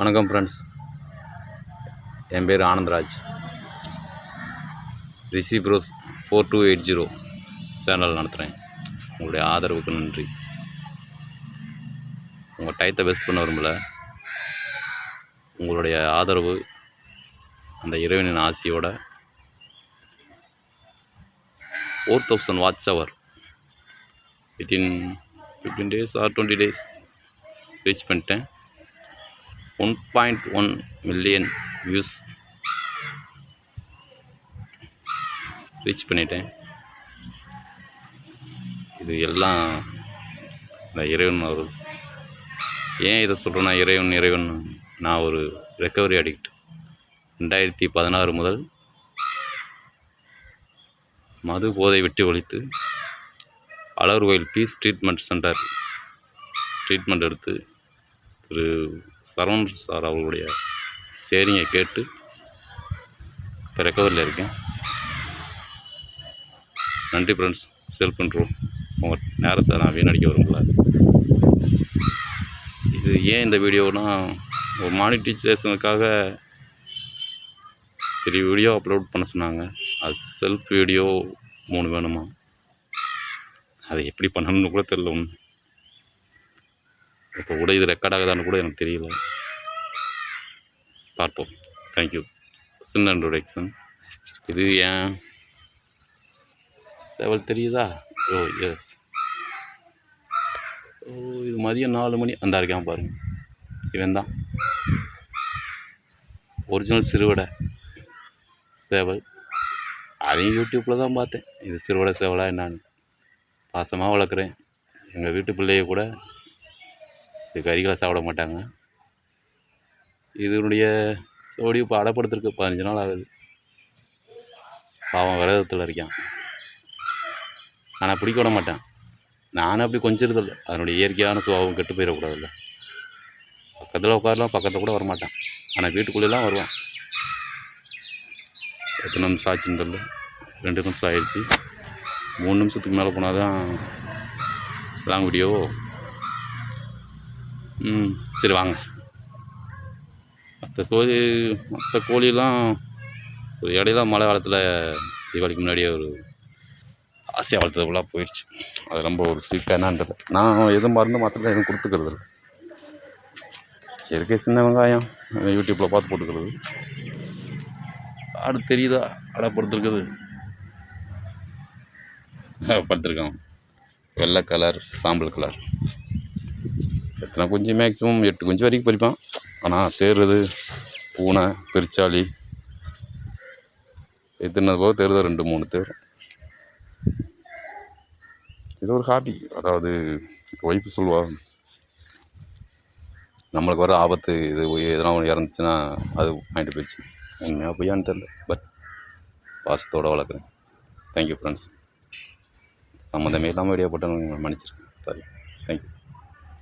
வணக்கம் ஃப்ரெண்ட்ஸ், என் பேர் ஆனந்தராஜ். ரிஷி pros 4280 channel நடத்துகிறேன். உங்களுடைய ஆதரவுக்கு நன்றி. உங்கள் டயத்தை வேஸ்ட் பண்ண விரும்பல. உங்களுடைய ஆதரவு அந்த இறைவனின் ஆசையோட 4000 watch hour within 15 days or 20 days reach பண்ணிட்டேன். 1.1 மில்லியன் வியூஸ் ரீச் பண்ணிட்டேன். இது எல்லாம் இந்த இறைவன் அருள். ஏன் இதை சொல்கிறேன்னா, இறைவன் நான் ஒரு ரெக்கவரி அடிக்ட். 2016 முதல் மது போதை விட்டு ஒழித்து அழகர் கோயில் பீஸ் ட்ரீட்மெண்ட் சென்டர் ட்ரீட்மெண்ட் எடுத்து திரு சரவணன் சார் அவர்களுடைய ஷேரிங்கை கேட்டு இப்போ ரெக்கவரியில் இருக்கேன். நன்றி ஃப்ரெண்ட்ஸ். Self control. உங்கள் நேரத்தை நான் வீணடிக்க விரும்பல. இது ஏன் இந்த வீடியோனா, ஒரு மானிட்டைசேஷனுக்காக 3 வீடியோ அப்லோட் பண்ண சொன்னாங்க. அது செல்ஃப் வீடியோ 3 வேணுமா? அதை எப்படி பண்ணணும்னு கூட தெரியல. ஒன்று இப்போ கூட இது ரெக்கார்ட் ஆகுதான்னு கூட எனக்கு தெரியல. பார்ப்போம். தேங்க்யூ. சின்ன இன்ட்ரோடக்ஷன். இது ஏன் சேவல் தெரியுதா? ஓ எஸ். ஓ, இது மதியம் 4 மணி அந்த இருக்கான் பாருங்கள். இவன் தான் ஒரிஜினல் சிறுவடை சேவல். அதையும் யூடியூப்பில் தான் பார்த்தேன். இது சிறுவடை சேவலா என்னான்னு. பாசமாக வளர்க்குறேன். எங்கள் வீட்டு பிள்ளைய கூட இது கறிகளை சாப்பிட மாட்டாங்க. இதனுடைய சோடி இப்போ அடப்படுத்திருக்கு. 15 நாள் ஆகுது. பாவம் விரதத்தில் இருக்கான். ஆனால் பிடிக்க விட மாட்டேன். நானும் அப்படி கொஞ்சிருதில்லை. அதனுடைய இயற்கையான சுபாவம் கெட்டு போயிடக்கூடாதுல்ல. பக்கத்தில் உட்காரலாம், பக்கத்தில் கூட வரமாட்டான். ஆனால் வீட்டுக்குள்ளெல்லாம் வருவான். எத்தனை நிமிஷம் ஆச்சுன்னு தெரியல. 2 நிமிஷம் ஆயிடுச்சு. 3 நிமிஷத்துக்கு மேலே போனால் தான் லாங் வீடியோ. சரி வாங்க. மற்ற கோழியெல்லாம் ஒரு இடையில மழை காலத்தில் தீபாவளிக்கு முன்னாடியே ஒரு ஆசையாக வளர்த்ததுக்குள்ளே போயிடுச்சு. அது ரொம்ப ஒரு சீக்காக என்னான்றது. நான் எதுவும் மருந்து மாத்திரம் எதுவும் கொடுத்துக்கிறது இல்லை. இயற்கை சின்ன வெங்காயம் யூடியூப்பில் பார்த்து போட்டுக்கிறது. ஆடு தெரியுதா? அடப்படுத்துருக்குது. படுத்துருக்கான். வெள்ளை கலர், சாம்பல் கலர். எத்தனை குஞ்சு? மேக்ஸிமம் 8 குஞ்சு வரைக்கும் பறிப்பான். ஆனால் தேர்றது பூனை, பெருச்சாளி எத்தனை போக தேர்தல் 2-3 தேரும். இது ஒரு ஹாபி. அதாவது ஒய்ஃபு சொல்லுவா, நம்மளுக்கு வர ஆபத்து இது எதனா ஒன்று இறந்துச்சுன்னா அது வாங்கிட்டு போயிடுச்சு. உண்மையாக பொய்யான்னு தெரில. பட் பாசத்தோடு வளர்க்குறேன். Thank you friends. சம்மந்தமே இல்லாமல் வீடியோ போட்டேன்னு மன்னிச்சிருக்கேன். சாரி. தேங்க்யூ.